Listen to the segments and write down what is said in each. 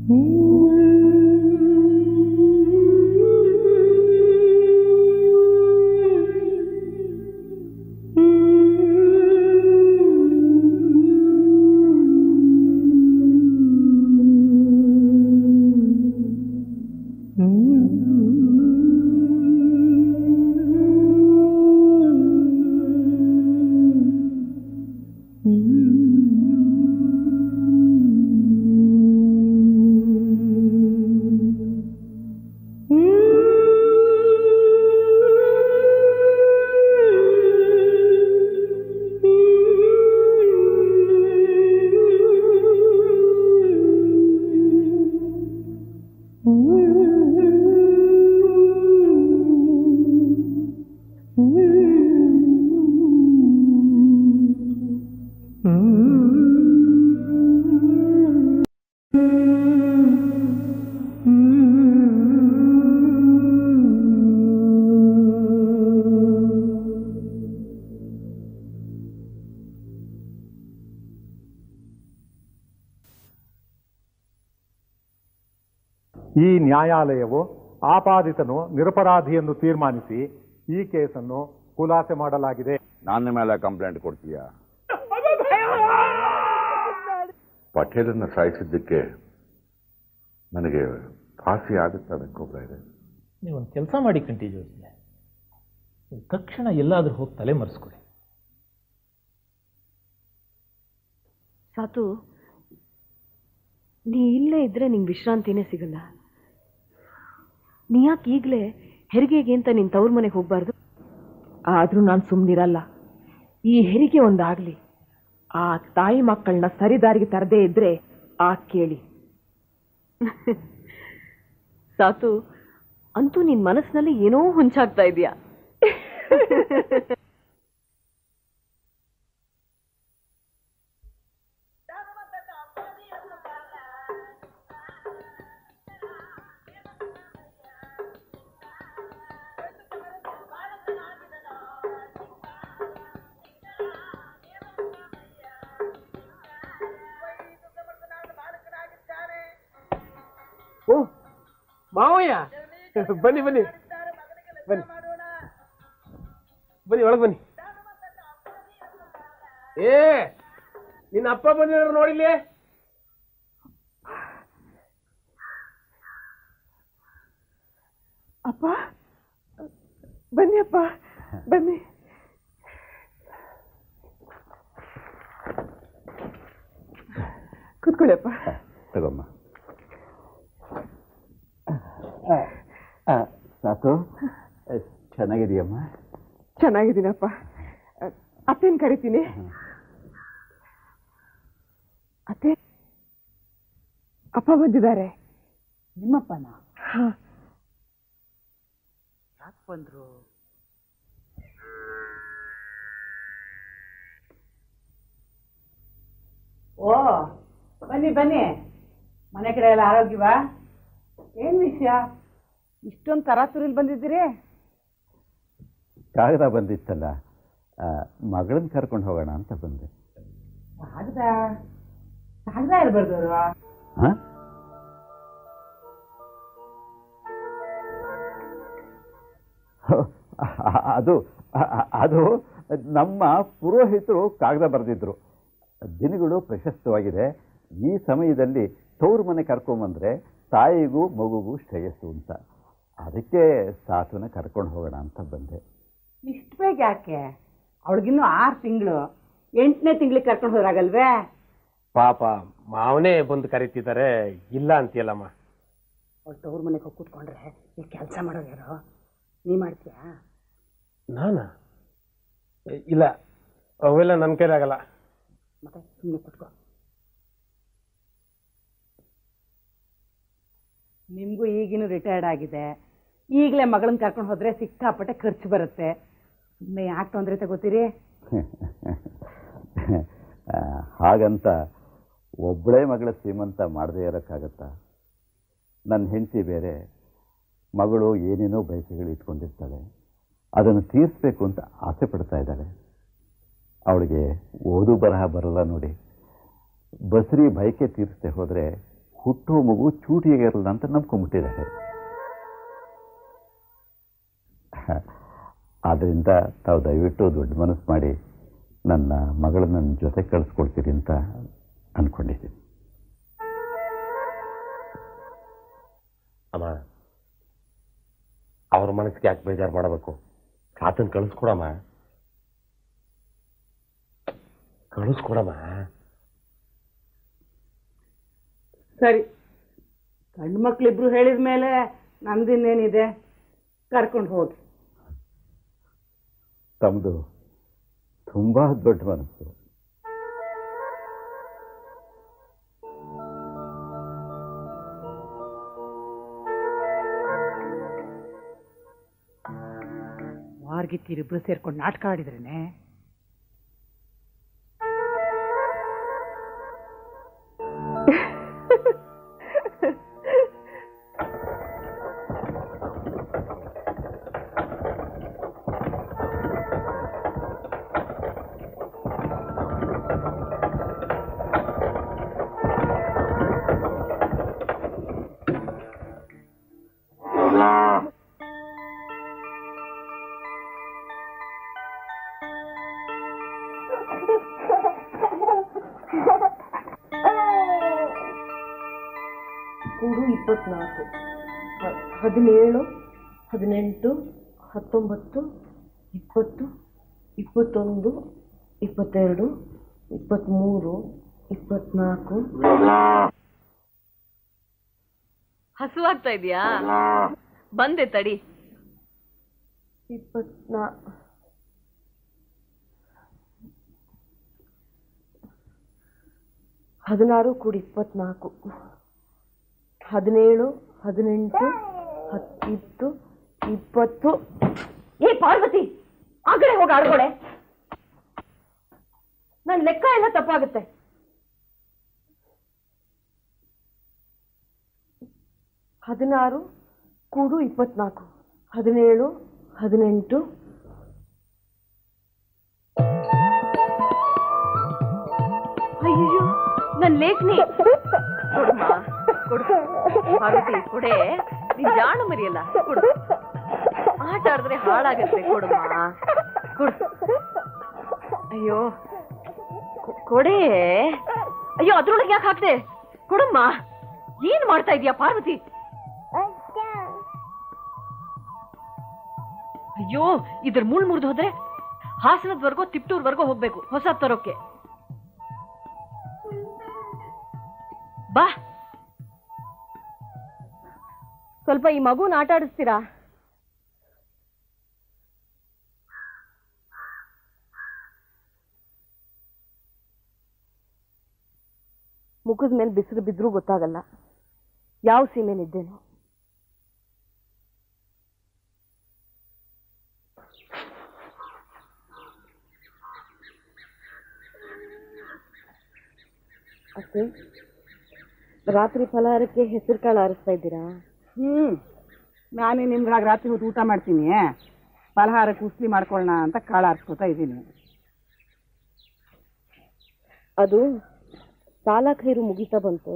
ಈ ನ್ಯಾಯಾಲಯವು ಆಪಾದಿತನು ನಿರಪರಾಧಿಯನ್ನು ತೀರ್ಮಾನಿಸಿ ಈ ಕೇಸನ್ನು ಖುಲಾಸೆ ಮಾಡಲಾಗಿದೆ. ನನ್ನ ಮೇಲೆ ಕಂಪ್ಲೇಂಟ್ ಕೊಡ್ತೀಯಾ? ಪಟೇಲನ್ನು ಸಾಯಿಸಿದ್ದಕ್ಕೆ ನನಗೆ ಫಾಸಿ ಆಗುತ್ತೆ ಅದಕ್ಕೊಬ್ಬರ ಇದೆ. ನೀವೊಂದು ಕೆಲಸ ಮಾಡಿ ಕಂಟಿ ಜೋಸ್ಲೆ, ತಕ್ಷಣ ಎಲ್ಲಾದರೂ ಹೋಗಿ ತಲೆ ಮರೆಸ್ಕೊಡಿ. ಸಾತು, ನೀ ಇಲ್ಲೇ ಇದ್ರೆ ನಿಂಗೆ ವಿಶ್ರಾಂತಿನೇ ಸಿಗಲ್ಲ. ನೀ ಯಾಕೆ ಈಗಲೇ ಹೆರಿಗೆಗೆ ಅಂತ ನಿನ್ನ ತವ್ರ ಮನೆಗೆ ಹೋಗ್ಬಾರ್ದು? ಆದರೂ ನಾನು ಸುಮ್ಮನಿರಲ್ಲ. ಈ ಹೆರಿಗೆ ಒಂದಾಗಲಿ, ಆ ತಾಯಿ ಮಕ್ಕಳನ್ನ ಸರಿದಾರಿಗೆ ತರದೇ ಇದ್ರೆ ಆ ಕೇಳಿ. ಸಾತು, ಅಂತೂ ನಿನ್ನ ಮನಸ್ಸಿನಲ್ಲಿ ಏನೋ ಹೊಂಚಾಗ್ತಾ ಇದೆಯಾ? ಓ ಮಾವಯ್ಯ, ಬನ್ನಿ ಬನ್ನಿ ಬನ್ನಿ ಬನ್ನಿ, ಒಳಗೆ ಬನ್ನಿ. ಏ, ನಿನ್ನ ಅಪ್ಪ ಬಂದಿರೋ ನೋಡಿಲಿ. ಅಪ್ಪ ಬನ್ನಿ, ಅಪ್ಪ ಬನ್ನಿ. ಕೂತ್ಕೊಳ್ಳಿಯಪ್ಪ. ತಗೊಮ್ಮ. ಸಾಕು, ಚೆನ್ನಾಗಿದೆಯಮ್ಮ? ಚೆನ್ನಾಗಿದ್ದೀನಪ್ಪ. ಅತ್ತೇನು ಕರಿತೀನಿ? ಅತ್ತೆ, ಅಪ್ಪ ಬಂದಿದ್ದಾರೆ. ನಿಮ್ಮಪ್ಪನ? ಯಾಕೆ ಬಂದ್ರು? ಓ, ಬನ್ನಿ ಬನ್ನಿ. ಮನೆ ಕಡೆ ಎಲ್ಲ ಆರೋಗ್ಯವಾ? ಏನ್ ವಿಷಯ, ಇಷ್ಟೊಂದು ತರಾತುರಿಲ್ ಬಂದಿದ್ದೀರಿ? ಕಾಗದ ಬಂದಿತ್ತಲ್ಲ, ಮಗಳನ್ನ ಕರ್ಕೊಂಡು ಹೋಗೋಣ ಅಂತ ಬಂದೆ. ಕಾಗದ ಕಾಗದ ಇರ್ಬಾರ್ದವ್ರು. ಅದು ಅದು ನಮ್ಮ ಪುರೋಹಿತರು ಕಾಗದ ಬರೆದಿದ್ರು. ದಿನಗಳು ಪ್ರಶಸ್ತವಾಗಿದೆ. ಈ ಸಮಯದಲ್ಲಿ ತವ್ರ ಮನೆ ಕರ್ಕೊಂಬಂದ್ರೆ ತಾಯಿಗೂ ಮಗುಗೂ ಶ್ರೇಯಸ್ಸು ಅಂತ. ಅದಕ್ಕೆ ಸಾತುನ ಕರ್ಕೊಂಡು ಹೋಗೋಣ ಅಂತ ಬಂದೆ. ಇಷ್ಟು ಬೇಗ ಯಾಕೆ? ಅವಳಿಗಿನ್ನೂ 6 ತಿಂಗಳು. 8ನೇ ತಿಂಗಳಿಗೆ ಕರ್ಕೊಂಡು ಹೋರಾಗಲ್ವೇ? ಪಾಪ ಮಾವನೇ ಬಂದು ಕರೀತಿದ್ದಾರೆ, ಇಲ್ಲ ಅಂತೀಯಲ್ಲಮ್ಮ. ಅವಳು ತವ್ರ ಮನೆಗೆ ಹೋಗಿ ಕೂತ್ಕೊಂಡ್ರೆ ಈ ಕೆಲಸ ಮಾಡೋರು ಯಾರು? ನೀ ಮಾಡ್ತೀಯಾ? ನಾನಾ? ಇಲ್ಲ, ಅವೆಲ್ಲ ನನ್ನ ಕೈಲಾಗಲ್ಲ. ಮತ್ತೆ ಸುಮ್ಮನೆ ಕೂತ್ಕೋ. ನಿಮಗೂ ಈಗಿನೂ ರಿಟೈರ್ಡ್ ಆಗಿದೆ. ಈಗಲೇ ಮಗಳನ್ನ ಕರ್ಕೊಂಡು ಹೋದ್ರೆ ಸಿಕ್ಕಾಪಟ್ಟೆ ಖರ್ಚು ಬರುತ್ತೆ. ಸುಮ್ಮನೆ ಯಾಕೆ ತೊಂದರೆ ತಗೋತೀರಿ? ಹಾಗಂತ ಒಬ್ಬಳೇ ಮಗಳ ಶ್ರೀಮಂತ ಮಾಡದೇ ಇರೋಕ್ಕಾಗತ್ತಾ? ನನ್ನ ಹೆಂಡತಿ ಬೇರೆ, ಮಗಳು ಏನೇನೋ ಬಯಕೆಗಳು ಇಟ್ಕೊಂಡಿರ್ತಾಳೆ. ಅದನ್ನು ತೀರಿಸ್ಬೇಕು ಅಂತ ಆಸೆ ಪಡ್ತಾ ಇದ್ದಾಳೆ. ಅವಳಿಗೆ ಓದು ಬರಹ ಬರಲ್ಲ ನೋಡಿ. ಬಸರಿ ಬಯಕೆ ತೀರಿಸದೆ ಹೋದರೆ ಹುಟ್ಟೋ ಮಗು ಚೂಟಿಯಾಗಿರಲ್ಲ ಅಂತ ನಂಬ್ಕೊಂಡ್ಬಿಟ್ಟಿದ್ದಾರೆ. ಆದ್ದರಿಂದ ತಾವು ದಯವಿಟ್ಟು ದೊಡ್ಡ ಮನಸ್ಸು ಮಾಡಿ ನನ್ನ ಮಗಳನ್ನ ನನ್ನ ಜೊತೆ ಕಳಿಸ್ಕೊಡ್ತೀರಿ ಅಂತ ಅಂದ್ಕೊಂಡಿದ್ದೀನಿ. ಅಮ್ಮ, ಅವ್ರ ಮನಸ್ಸಿಗೆ ಯಾಕೆ ಬೇಜಾರು ಮಾಡಬೇಕು? ಕಾತನ್ ಕಳಿಸ್ಕೊಡಮ್ಮ, ಕಳಿಸ್ಕೊಡಮ್ಮ. ಸರಿ, ಗಂಡು ಮಕ್ಳಿಬ್ರು ಹೇಳಿದ ಮೇಲೆ ನಮ್ದಿನ್ನೇನಿದೆ, ಕರ್ಕೊಂಡು ಹೋಗಿ. ತಮ್ಮದು ತುಂಬ ದೊಡ್ಡ ಮನಸ್ಸು. ವಾರ್ಗಿತ್ತೀರಿಬ್ರು ಸೇರ್ಕೊಂಡು ನಾಟಕ ಆಡಿದ್ರೇನೆ. ಕೂಡು 24, 17, 18, 19, 20, 21, 22, 23, 24. ಹಸುವಾಗ್ತಾ ಇದೆಯಾ? ಬಂದೆ ತಡಿ. 24, 16 ಕೂಡಿ 24, 17, 18, 10, 20. ಏ ಪಾರ್ವತಿ, ಆ ಕಡೆ ಹೋಗಿ ಆಡ್ಕೊಳೆ. ನನ್ನ ಲೆಕ್ಕ ಎಲ್ಲ ತಪ್ಪಾಗುತ್ತೆ. 16 ಕೂಡು 24, 17, 18. ಅಯ್ಯೋ, ನನ್ನ ಲೇಖನಿ ಕೊಡಮ್ಮ, ಕೊಡು ಪಾರ್ವತಿ, ಕೊಡೆ. ನೀನ್ ಜಾಣ ಮರಿಯಲ್ಲ, ಕೊಡು. ಆಟ ಆಡಿದ್ರೆ ಹಾಳಾಗತ್ತೆ, ಕೊಡಮ್ಮ, ಕೊಡು. ಅಯ್ಯೋ ಕೊಡೆ. ಅಯ್ಯೋ, ಅದ್ರೊಳಗೆ ಯಾಕೆ ಹಾಕ್ದೆ? ಕೊಡಮ್ಮ. ಏನ್ ಮಾಡ್ತಾ ಇದೀಯಾ ಪಾರ್ವತಿ? ಅಯ್ಯೋ, ಇದ್ರ ಮುರಿದು ಹೋದ್ರೆ ಹಾಸನದವರೆಗೂ ತಿಪ್ಟೂರ್ವರೆಗೂ ಹೋಗ್ಬೇಕು ಹೊಸ ತರೋಕೆ. ಬಾ, ಸ್ವಲ್ಪ ಈ ಮಗುನ ಆಟ ಆಡಿಸ್ತೀರಾ? ಮುಖದ ಮೇಲೆ ಬಿಸಿಲು ಬಿದ್ರೂ ಗೊತ್ತಾಗಲ್ಲ ಯಾವ ಸೀಮೆನಿದ್ದೇನೋ. ಅಷ್ಟೇ, ರಾತ್ರಿ ಫಲಹಾರಕ್ಕೆ ಹೆಸರು ಕಾಳು ಆರಿಸ್ತಾ ಇದ್ದೀರಾ? ನಾನೇ ನಿಮ್ಗಾಗಿ ರಾತ್ರಿ ಹೊತ್ತು ಊಟ ಮಾಡ್ತೀನಿ, ಫಲಹಾರಕ್ಕೆ ಉಸ್ಲಿ ಮಾಡ್ಕೊಳ್ಳೋಣ ಅಂತ ಕಾಳು ಆರಿಸ್ಕೊತಾ ಇದ್ದೀನಿ. ಅದು ಸಾಲ ಖೈರು ಮುಗಿತಾ ಬಂತು,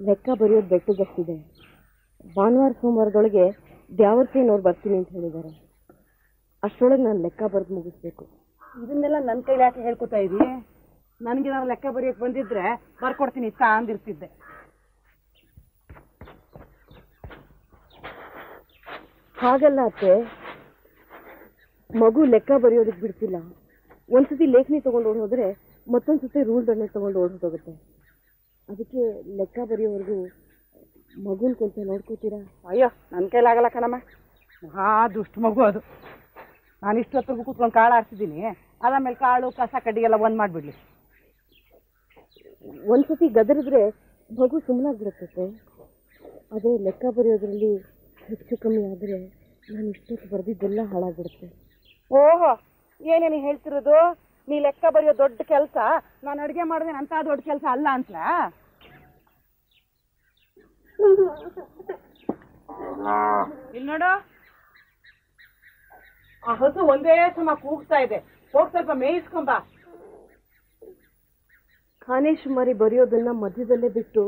ಲೆಕ್ಕ ಬರೆಯೋದು ಬೆಟ್ಟದಷ್ಟಿದೆ. ಭಾನುವಾರ ಸೋಮವಾರದೊಳಗೆ ದ್ಯಾವರ್ಸೇನವ್ರು ಬರ್ತೀನಿ ಅಂತ ಹೇಳಿದ್ದಾರೆ. ಅಷ್ಟರೊಳಗೆ ನಾನು ಲೆಕ್ಕ ಬರೆದು ಮುಗಿಸ್ಬೇಕು. ಇದನ್ನೆಲ್ಲ ನನ್ನ ಕೈಲಿ ಯಾಕೆ ಹೇಳ್ಕೊತಾ ಇದೀನಿ? ನನಗೇನಾದ್ರು ಲೆಕ್ಕ ಬರೆಯೋಕೆ ಬಂದಿದ್ರೆ ಬರ್ಕೊಡ್ತೀನಿ ಇಷ್ಟ ಅಂದಿರ್ತಿದ್ದೆ. ಹಾಗಲ್ಲ ಅತ್ತೆ, ಮಗು ಲೆಕ್ಕ ಬರೆಯೋದಕ್ಕೆ ಬಿಡ್ತಿಲ್ಲ. ಒಂದ್ಸತಿ ಲೇಖನಿ ತಗೊಂಡು ಓಡ್ ಹೋದ್ರೆ ಮತ್ತೊಂದ್ಸತಿ ರೂಲ್ ದಣ್ಣೆ ತಗೊಂಡು ಓಡ್ ಹೋಗುತ್ತೆ. ಅದಕ್ಕೆ ಲೆಕ್ಕ ಬರೆಯೋವರೆಗೂ ಮಗುನ ಕೊಂಚ ನೋಡ್ಕೋತೀರಾ? ಅಯ್ಯೋ, ನನ್ನ ಕೈಲಾಗಲ್ಲ ಕಣಮ್ಮ, ಮಹಾ ದುಷ್ಟು ಮಗು ಅದು. ನಾನು ಇಷ್ಟೊತ್ತಿಗೂ ಕೂತ್ಕೊಂಡು ಕಾಳು ಆರಿಸಿದ್ದೀನಿ, ಅದಾದ್ಮೇಲೆ ಕಾಳು ಕಸ ಕಡ್ಡಿಗೆಲ್ಲ ಒಂದ್ ಮಾಡಿಬಿಡ್ಲಿ. ಒಂದ್ಸತಿ ಗದರಿದ್ರೆ ಮಗು ಸುಮ್ಮನಾಗ್ಬಿಡುತ್ತೆ. ಅದೇ ಲೆಕ್ಕ ಬರೆಯೋದ್ರಲ್ಲಿ ಹೆಚ್ಚು ಕಮ್ಮಿ ಆದರೆ ನಾನು ಇಷ್ಟೊತ್ತು ಬರೆದಿದ್ದೆಲ್ಲ ಹಾಳಾಗ್ಬಿಡುತ್ತೆ. ಓಹೋ, ಏನೇನು ಹೇಳ್ತಿರೋದು? ನೀ ಲೆಕ್ಕ ಬರೆಯೋ ದೊಡ್ಡ ಕೆಲಸ ನಾನು ಅಡುಗೆ ಮಾಡಿದ್ರೆ ಅಂತ ದೊಡ್ಡ ಕೆಲಸ ಅಲ್ಲ ಅಂತ. ಇಲ್ಲಿ ನೋಡು, ಆ ಹಸು ಒಂದೇ ಸಮ ಕೂಗ್ತಾ ಇದೆ, ಹೋಗಿ ಸ್ವಲ್ಪ ಮೇಯಿಸ್ಕೊಂಬ. ಖಾನೇಶ್ ಮರಿ ಬರೆಯೋದನ್ನ ಮಧ್ಯದಲ್ಲೇ ಬಿಟ್ಟು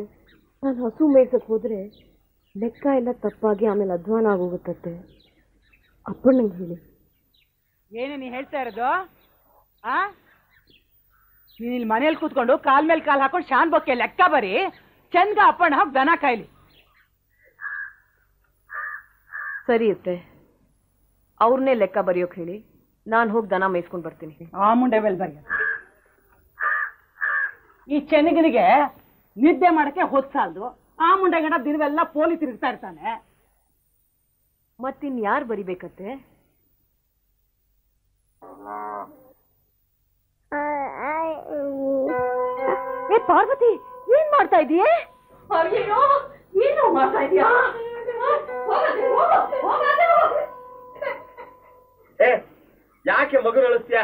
ನಾನು ಹಸು ಮೇಯ್ಸಕ್ಕೆ ಹೋದರೆ ಲೆಕ್ಕ ಎಲ್ಲ ತಪ್ಪಾಗಿ ಆಮೇಲೆ ಅಧ್ವಾನ ಆಗೋಗುತ್ತತ್ತೆ. ಅಪ್ಪಣ್ಣಂಗೆ ಹೇಳಿ. ಏನೇ ನೀ ಹೇಳ್ತಾ ಇರೋದು? ನೀನು ಇಲ್ಲಿ ಮನೇಲಿ ಕೂತ್ಕೊಂಡು ಕಾಲ್ ಮೇಲೆ ಕಾಲು ಹಾಕೊಂಡು ಶಾನ್ ಬೊಕ್ಕೆ ಲೆಕ್ಕ ಬರೀ ಚಂದ ಅಪ್ಪಣ್ಣ ಹೋಗಿ ದನ ಕಾಯ್ಲಿ. ಸರಿ ಇತ್ತೆ, ಅವ್ರನ್ನೇ ಲೆಕ್ಕ ಬರೆಯೋಕೆ ಹೇಳಿ, ನಾನು ಹೋಗಿ ದನ ಮೇಯಿಸ್ಕೊಂಡು ಬರ್ತೀನಿ. ಆ ಮುಂಡೆ ಮೇಲೆ ಬರೀ. ಈ ಚೆನ್ನಗನಿಗೆ ನಿದ್ದೆ ಮಾಡಕ್ಕೆ ಹೊತ್ಸಾಲ್ದು. ಆ ಮುಂಡೆ ಗಂಡ ದಿನವೆಲ್ಲ ಪೋಲಿ ತಿರುಗ್ತಾ ಇರ್ತಾನೆ. ಮತ್ತಿನ್ ಯಾರು ಬರಿಬೇಕತ್ತೆ? ಏ ಪಾರ್ವತಿ, ಏನ್ ಮಾಡ್ತಾ ಇದೀಯ? ಅಯ್ಯೋ, ಏನು ಮಾಡ್ತಾ ಇದೀಯಾ? ಯಾಕೆ ಮಗು ಅಳಿಸ್ತೀಯ?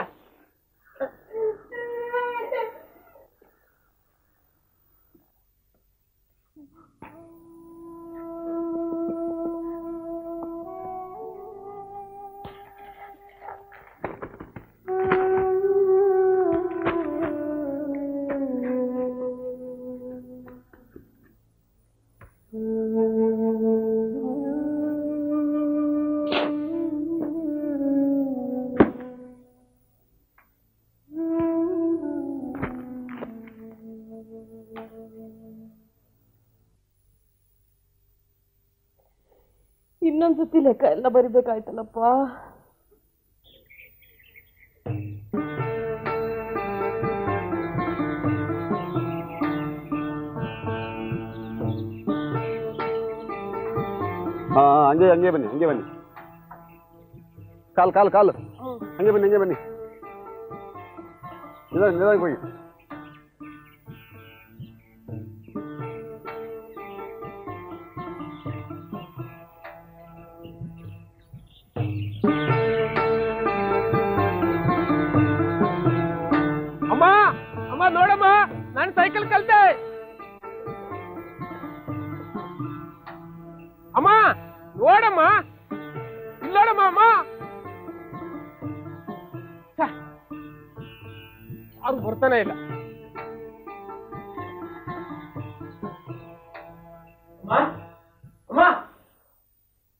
ಇನ್ನೊಂದ್ಸತಿ ಲೆಕ್ಕ ಎಲ್ಲ ಬರಿಬೇಕಾಯ್ತಲ್ಲಪ್ಪ. ಹಂಗೆ ಬನ್ನಿ, ಹಂಗೆ ಬನ್ನಿ. ಕಾಲು ಹಂಗೆ ಬನ್ನಿ, ಹಂಗೆ ಬನ್ನಿ. ನಿಧಾನಕ್ಕೆ ಹೋಗಿ. ಅಮ್ಮ ನೋಡಮ್ಮ, ನಾನು ಸೈಕಲ್ ಕಲ್ತೆ. ಅಮ್ಮ ನೋಡಮ್ಮ, ಇಲ್ಲೋಡಮ್ಮ. ಅಮ್ಮ ಅದು ಬರ್ತಾನೆ ಇಲ್ಲ.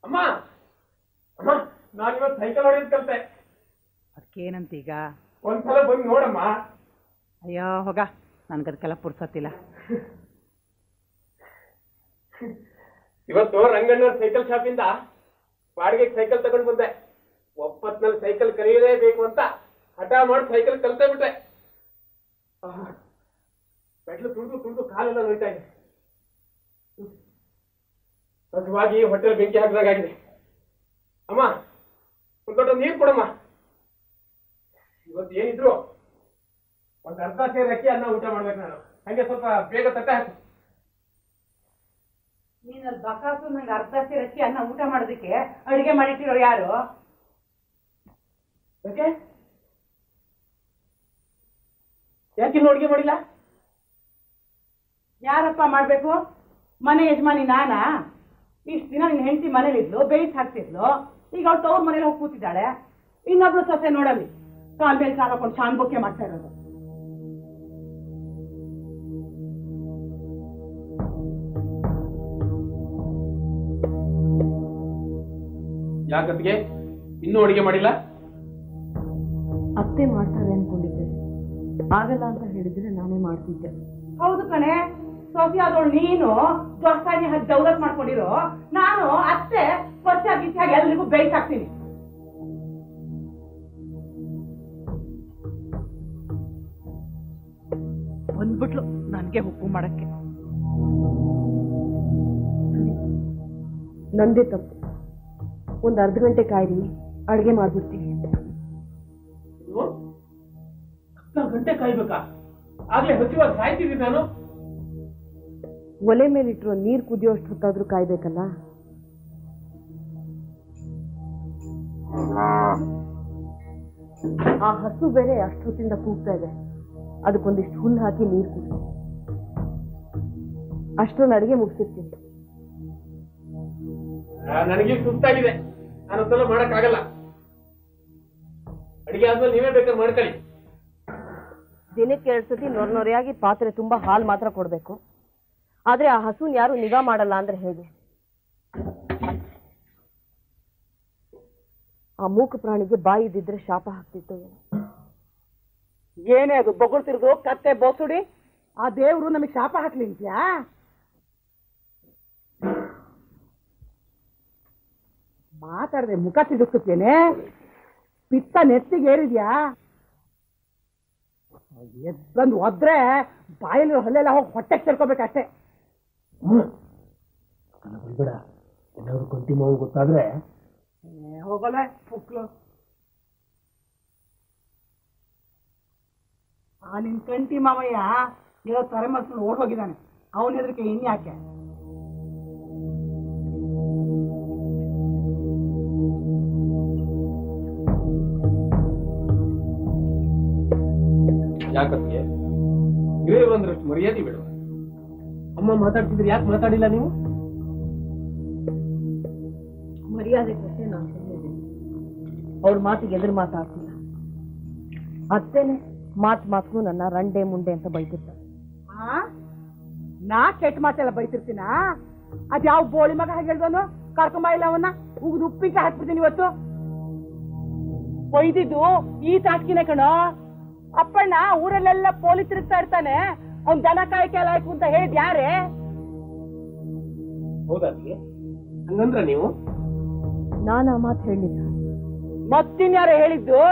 ಅಮ್ಮ ನಾನಿವತ್ತು ಸೈಕಲ್ ಹೊಡೆಯೋದು ಕಲ್ತೆ. ಅದಕ್ಕೇನಂತೀಗ? ಒಂದ್ಸಲ ಬಂದು ನೋಡಮ್ಮ. ಅಯ್ಯೋ ಹೋಗ, ನನ್ಗದಕ್ಕೆಲ್ಲ ಪುರ್ಸತ್ತಿಲ್ಲ. ಇವತ್ತು ರಂಗಣ್ಣವ್ರ ಸೈಕಲ್ ಶಾಪಿಂದ ಬಾಡಿಗೆಗೆ ಸೈಕಲ್ ತಗೊಂಡು ಬಂದೆ. ಒಪ್ಪತ್ನಲ್ಲಿ ಸೈಕಲ್ ಕಲಿಯಲೇಬೇಕು ಅಂತ ಹಠ ಮಾಡಿ ಸೈಕಲ್ ಕಲ್ತೇ ಬಿಟ್ಟೆ. ಪೆಟ್ಲು ತುಳಿದು ಕಾಲೆಲ್ಲ ನೋಯ್ತಾ ಇದೆ. ಹಸುವಾಗಿ ಹೊಟ್ಟೆಲ್ ಬೆಂಕಿ ಹಾಕಿದಾಗಿದೆ. ಅಮ್ಮ ಒಂದು ದೊಡ್ಡ ನೀರು ಕೊಡಮ್ಮ. ಇವತ್ತು ಏನಿದ್ರು ಒಂದು ಅರ್ಧ ಸೇರಿ ಅಕ್ಕಿ ಅನ್ನ ಊಟ ಮಾಡ್ಬೇಕು ನಾನು. ಹಂಗೆ ಸ್ವಲ್ಪ ಬೇಗ ತಟ್ಟೆ ಹಾಕು. ನೀನಲ್ಲಿ ಬಕಾಸು ನಂಗೆ ಅರ್ಧ ಸೇರಕ್ಕಿ ಅನ್ನ ಊಟ ಮಾಡೋದಕ್ಕೆ ಅಡಿಗೆ ಮಾಡಿಟ್ಟಿರೋ ಯಾರು? ಯಾಕಿನ್ನು ಅಡಿಗೆ ಮಾಡಿಲ್ಲ? ಯಾರಪ್ಪ ಮಾಡ್ಬೇಕು? ಮನೆ ಯಜಮಾನಿ ನಾನಾ? ಇಷ್ಟು ದಿನ ನಿನ್ನ ಹೆಂಡತಿ ಮನೇಲಿದ್ಲು, ಬೇಯಿಸಿ ಹಾಕ್ತಿದ್ಲು. ಈಗ ಅವಳು ತವ್ರ ಮನೇಲಿ ಹೋಗಿ ಕೂತಿದ್ದಾಳೆ. ಇನ್ನೊಬ್ಳು ಸೊಸೆ ನೋಡಲಿ ಕಾಲ್ ಮೇಲೆ ಕಾಲ್ ಹಾಕೊಂಡು ಶಾನ್ ಬೊಕ್ಕೆ ಮಾಡ್ತಾ ಇರೋದು. ಯಾಕತ್ಗೆ ಇನ್ನೂ ಅಡಿಗೆ ಮಾಡಿಲ್ಲ? ಅತ್ತೆ ಮಾಡ್ತಾರೆ ಅನ್ಕೊಂಡಿದ್ದೆ, ಆಗಲ್ಲ ಅಂತ ಹೇಳಿದ್ರೆ ನಾನೇ ಮಾಡ್ತಿದ್ದೆ. ಹೌದು ಕಣೆ, ಸೊಸೆ ಆದವಳು ನೀನು ದೊಡ್ಡಾಗಿ ಹಾಕಿ ದೌಲತ್ ಮಾಡ್ಕೊಂಡಿರೋ. ನಾನು ಅತ್ತೆ ಸ್ವಚ್ಛ ಗಿಚ್ಚಾಗಿ ಎಲ್ರಿಗೂ ಬೇಯಿಸಾಕ್ತೀನಿ. ಬಂದ್ಬಿಟ್ಲು ನನ್ಗೆ ಉಪ್ಪು ಮಾಡಕ್ಕೆ. ನಂದೇ ತಪ್ಪು. ಒಂದು ಅರ್ಧ ಗಂಟೆ ಕಾಯಿರಿ, ಅಡುಗೆ ಮಾಡ್ಬಿಡ್ತೀನಿ. ಅರ್ಧ ಗಂಟೆ ಕಾಯ್ಬೇಕಾ? ಆಗ್ಲೇ ಹಸಿವಾಗಿ ಸಾಯ್ತಿದ್ದೀನಿ ನಾನು. ಒಲೆ ಮೇಲಿಟ್ಟಿರೋ ನೀರು ಕುದಿಯೋಷ್ಟು ಹೊತ್ತಾದ್ರೂ ಕಾಯ್ಬೇಕಲ್ಲ. ಆ ಹಸು ಬೇರೆ ಅಷ್ಟೊತ್ತಿಂದ ಕೂಗ್ತಾ ಇದೆ. ಅದಕ್ಕೊಂದಿಷ್ಟು ಹುಲ್ಲು ಹಾಕಿ ನೀರು ಕುಡಿಸಿ ಅಷ್ಟೊಂದು ಅಡುಗೆ ಮುಗಿಸಿರ್ತೀನಿ. ನನಗೆ ಸುಸ್ತಾಗಿದೆ, ನಾನೊಂದ್ಸಲ ಮಾಡಕ್ಕಾಗಲ್ಲ. ಅಡಿಗೆ ಆದ್ಮೇಲೆ ನೀವೇ ಬೇಕಾದ್ರೆ ಮಾಡ್ಕೊಳ್ಳಿ. ದಿನಕ್ಕೆ 2 ಸತಿ ನೊರೆಯಾಗಿ ಪಾತ್ರೆ ತುಂಬಾ ಹಾಲು ಮಾತ್ರ ಕೊಡ್ಬೇಕು. ಆದ್ರೆ ಆ ಹಸುನ್ ಯಾರು ನಿಗಾ ಮಾಡಲ್ಲ ಅಂದ್ರೆ ಹೇಗೆ? ಆ ಮೂಕ ಪ್ರಾಣಿಗೆ ಬಾಯಿ ಇದ್ದಿದ್ರೆ ಶಾಪ ಹಾಕ್ತಿತ್ತು ಏನೋ. ಏನೇ ಅದು ಬೊಗಳ್ತಿರೋದು ಕತ್ತೆ ಬೋಸುಡಿ? ಆ ದೇವ್ರು ನಮಗ್ ಶಾಪ ಹಾಕ್ಲಿ ಅಂತ್ಯಾ? ಮಾತಾಡದೆ ಮುಖ ತಿರುಗಿಸ್ತೇನೆ. ಪಿತ್ತ ನೆತ್ತಿಗೆ ಏರಿದ್ಯಾ? ಎದ್ಬಂದು ಒದ್ರೆ ಬಾಯಲ್ಲಿ ಹಲ್ಲೆಲ್ಲ ಹೋಗಿ ಹೊಟ್ಟೆಗೆ ಸೇರ್ಕೋಬೇಕಷ್ಟೇ. ಬೇಡ, ಏನಾದ್ರು ಕೊಂಟಿ ಮಾವು ಗೊತ್ತಾದ್ರೆ ಹೋಗಲ್ಲ ಪುಕ್ಲು. ಆ ನಿನ್ ಕಂಟಿ ಮಾವಯ್ಯ ಏನೋ ತರೆ ಮನ್ಸಲ್ಲಿ ಓಡ್ ಹೋಗಿದ್ದಾನೆ. ಅವನ ಹೆದರಿಕೆ ಇನ್ಯಾಕೆ? ಯಾಕಂದ್ರೆ ಹಿರಿಯರಂದ್ರಷ್ಟು ಮರ್ಯಾದೆ ಬೇಡ. ಅಮ್ಮ ಮಾತಾಡ್ತಿದ್ರೆ ಯಾಕೆ ಮಾತಾಡಿಲ್ಲ ನೀವು? ಮರ್ಯಾದೆ ಕೊಟ್ಟೆ ನಾನು ಹೇಳಿದ್ದೀನಿ. ಅವ್ರ ಮಾತಿಗೆ ಎದುರು ಮಾತಾಡ್ತಿಲ್ಲ. ಅತ್ತೇನೆ ಮಾತ್ಗೂ ನನ್ನ ರಂಡೆ ಮುಂಡೆ ಅಂತ ಬೈತಿರ್ತಾರೆ. ನಾ ಕೆಟ್ಟ ಮಾತೆಲ್ಲ ಬೈತಿರ್ತೀನ? ಅದ್ಯಾವ ಬೋಳಿ ಮಗ ಹಾಗೆ ಹೇಳ್ದವನು? ಕರ್ಕೊಂಬ ಇಲ್ಲ ಅವನ್ನ ಉಗಿದು ಉಪ್ಪಿಗೆ ಹಾಕ್ಬಿಡ್ತೀನಿ ಇವತ್ತು. ಒಯ್ದಿದ್ದು ಈ ತಾಸ್ಕಿನ ಕಣೋ. ಅಪ್ಪಣ್ಣ ಊರಲ್ಲೆಲ್ಲ ಪೊಲೀಸ್ ತಿರುಗ್ತಾ ಇರ್ತಾನೆ. ಅವ್ನ್ ದನ ಕಾಯಕ್ಕೆ ಆಯ್ತು ಅಂತ ಹೇಳಿದ್ ಯಾರೇ? ಹೌದಾ? ಹಂಗಂದ್ರ ನೀವು? ನಾನು ಆ ಮಾತು ಹೇಳಿಲ್ಲ. ಮತ್ತಿನ್ಯಾರು ಹೇಳಿದ್ದು?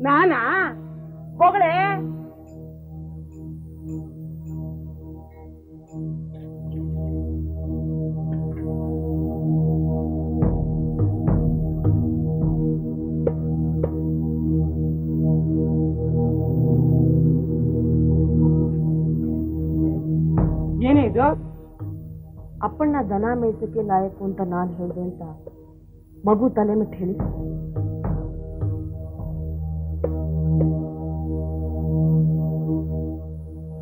ನಾನಾ? ಹೋಗಳೆ. ಏನೇ ಇದು? ಅಪ್ಪಣ್ಣ ದನ ಮೇಯ್ಸಕ್ಕೆ ಲಾಯಕು ಅಂತ ನಾನು ಹೇಳಿದೆ ಅಂತ ಮಗು ತಲೆ ಮುಟ್ಟಿ ಹೇಳಿ.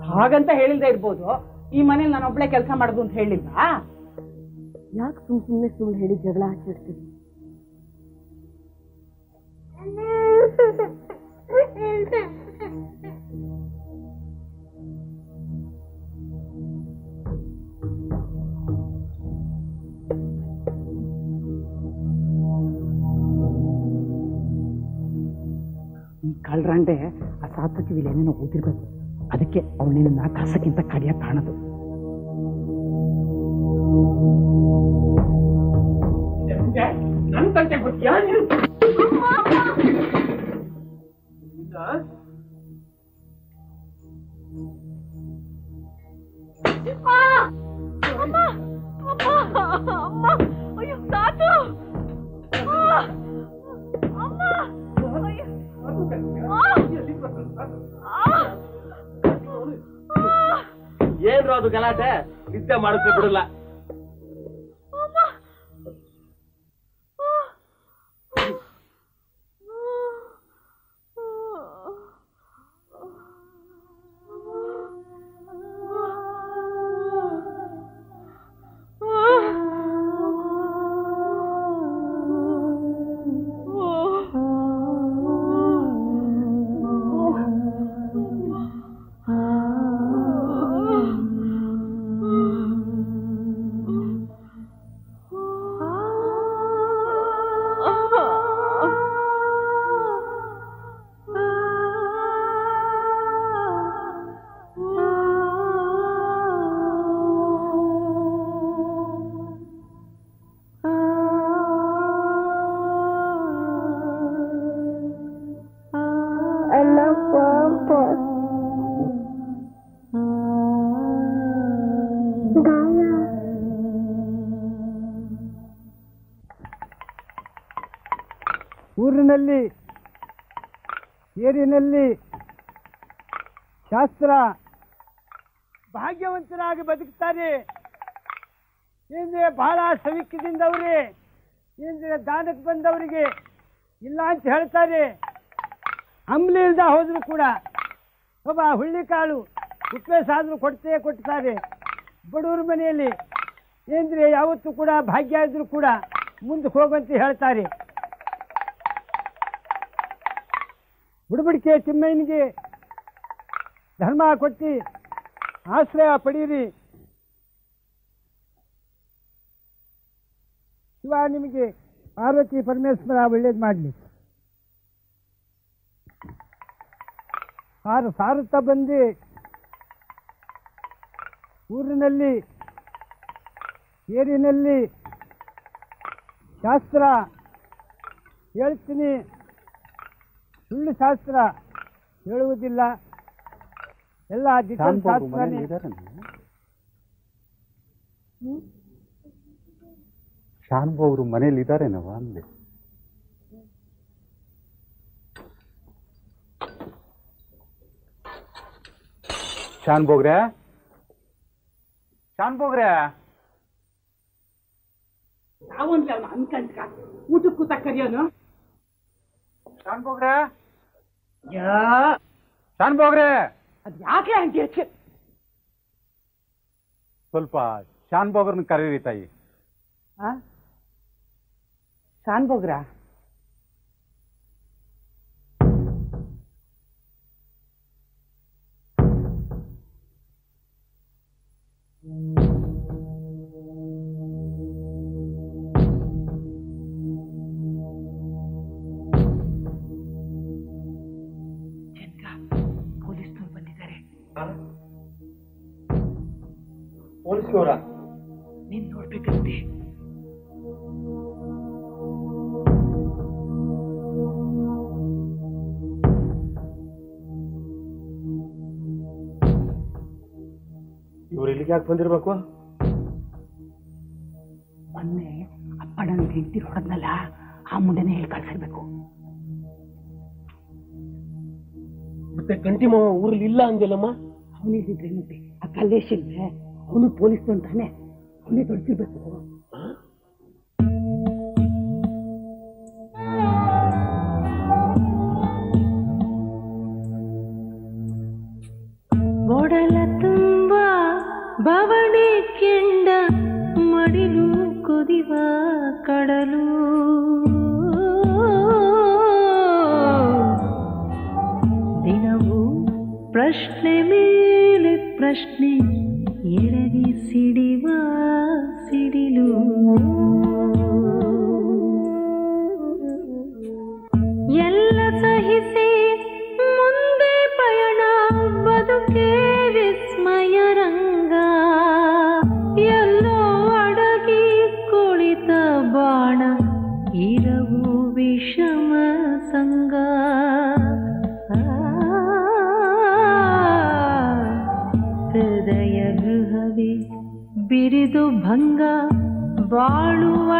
ಹಾಗಂತ ಹೇಳಿಲ್ದೇ ಇರ್ಬೋದು. ಈ ಮನೇಲಿ ನಾನು ಒಬ್ಳೆ ಕೆಲಸ ಮಾಡುದು ಅಂತ ಹೇಳಿಲ್ಲ. ಯಾಕೆ ಸುಮ್ಮನೆ ಸುಳ್ಳು ಹೇಳಿ ಜಗಳ ಹಾಕಿಡ್ತೀವಿ? ಈ ಕಳ್ರಂಡೆ ಆ ಸಾತ್ವಿಕ ವಿಲೇನೇನೋ ಓದಿರ್ಬೇಕು. ಅದಕ್ಕೆ ಅವಳನ್ನ ಕಸಕ್ಕಿಂತ ಕಡಿಯ ಕಾಣದು. ನನ್ ತಂಟೆ ಗೊತ್ತಾ? ಏನ್ರು ಅದು ಗಲಾಟೆ? ನಿದ್ದೆ ಮಾಡುತ್ತೆ ಬಿಡಲ್ಲ. ಊರಿನಲ್ಲಿ ಏರಿನಲ್ಲಿ ಶಾಸ್ತ್ರ ಭಾಗ್ಯವಂತರಾಗಿ ಬದುಕ್ತಾರೆ. ಏಂದ್ರೆ ಬಹಳ ಸವಿಕ್ಯದಿಂದವ್ರೆ. ಏಂದ್ರೆ ದಾನಕ್ಕೆ ಬಂದವರಿಗೆ ಇಲ್ಲ ಅಂತ ಹೇಳ್ತಾರೆ. ಅಂಬ್ಲಿ ಇಲ್ದ ಹೋದ್ರು ಕೂಡ ಒಬ್ಬ ಹುಳ್ಳಿಕಾಳು ಉಪವಾಸ ಆದರೂ ಕೊಡ್ತಾರೆ. ಬಡವ್ರ ಮನೆಯಲ್ಲಿ ಏಂದ್ರೆ ಯಾವತ್ತೂ ಕೂಡ ಭಾಗ್ಯ ಇದ್ರೂ ಕೂಡ ಮುಂದಕ್ಕೆ ಹೋಗಂತ ಹೇಳ್ತಾರೆ. ಬುಡಬಡಿಕೆ ತಿಮ್ಮಯ್ಯನಿಗೆ ಧರ್ಮ ಕೊಟ್ಟು ಆಶ್ರಯ ಪಡೀರಿ. ಶಿವ ನಿಮಗೆ ಪಾರ್ವತಿ ಪರಮೇಶ್ವರ ಒಳ್ಳೇದು ಮಾಡಲಿ. ಸಾರುತ್ತಾ ಬಂದು ಊರಿನಲ್ಲಿ ಏರಿನಲ್ಲಿ ಶಾಸ್ತ್ರ ಹೇಳ್ತೀನಿ, ಸುಳ್ಳು ಶಾಸ್ತ್ರ ಹೇಳುವುದಿಲ್ಲ, ಎಲ್ಲ ಡಿಟೇಲ್ ಶಾಸ್ತ್ರನೇ. ಶಾನ್ಭು ಅವರು ಮನೇಲಿ ಇದ್ದಾರೇನವ ಅಂದೆ. ಶಾನ್ಭೋಗ್ರೆ, ಶಾನ್ಭೋಗ್ರೆ, ನಾವೊಂದ್ಲೆ ಅವನು ಅನ್ಕಂಡ್ಕ ಊಟಕ್ಕೆ ಕೂತ ಕರಿಯೋನು. ಶಾನ್ಭೋಗ್ರೆ, ಶಾನ್ಭೋಗ್ರೆ, ಅದ್ ಯಾಕೆ ಹಂಗೆ ಹೆಚ್ಚು? ಸ್ವಲ್ಪ ಶಾನ್ಭೋಗ್ರನ್ನ ಕರೀರಿ ತಾಯಿ. ಶಾನ್ಭೋಗ್ರ ಪೊಲೀಸ್ನವ್ರು ಬಂದಿದ್ದಾರೆ. ಪೊಲೀಸ್ನವರ ನೀನ್ ನೋಡ್ಬೇಕಂತೆ. ಇವ್ರು ಇಲ್ಲಿಗೆ ಯಾಕೆ ಬಂದಿರ್ಬೇಕು? ಮೊನ್ನೆ ಅಪ್ಪಡನ್ ಹೆಂಡತಿ ಹೊಡೆದ್ನಲ್ಲ, ಆ ಮುಂಡೆನೆ ಹೇಳಿ ಕಳ್ಸಿರ್ಬೇಕು. ಮತ್ತೆ ಗಂಟಿ ಮಾವ ಊರಲ್ಲಿ ಇಲ್ಲ ಅಂದಿಲ್ಲಮ್ಮ. ಅವನಿದ್ರೆ ಆ ಕಲ್ಲೇಶ್ ಇಲ್ವೇ, ಅವನು ಪೊಲೀಸ್ ಅಂತಾನೆ, ಅವನೇ ದೊಡ್ಸಿರ್ಬೇಕು. ಒಡಲ ತುಂಬ ಬವಣೆ ಕೆಂಡ ಮಡಿಲು ಕುದಿವ ಕಡಲು, ದಿನವೂ ಪ್ರಶ್ನೆ ಮೇಲೆ ಪ್ರಶ್ನೆ ಎರಗಿ ಸಿಡಿವ ಸಿಡಿಲು, ಎಲ್ಲ ಸಹಿಸಿ ಮುಂದೆ ಪಯಣ ಬದುಕೆ ವಿಸ್ಮಯ ರಂಗ, ಎಲ್ಲೋ ಅಡಗಿ ಕುಳಿತ ಬಾಣ ಇರವು ವಿಷಮ ಸಂಗ, ಹೃದಯ ಗೃಹವೇ ಬಿರಿದು ಭಂಗ ಬಾಳುವ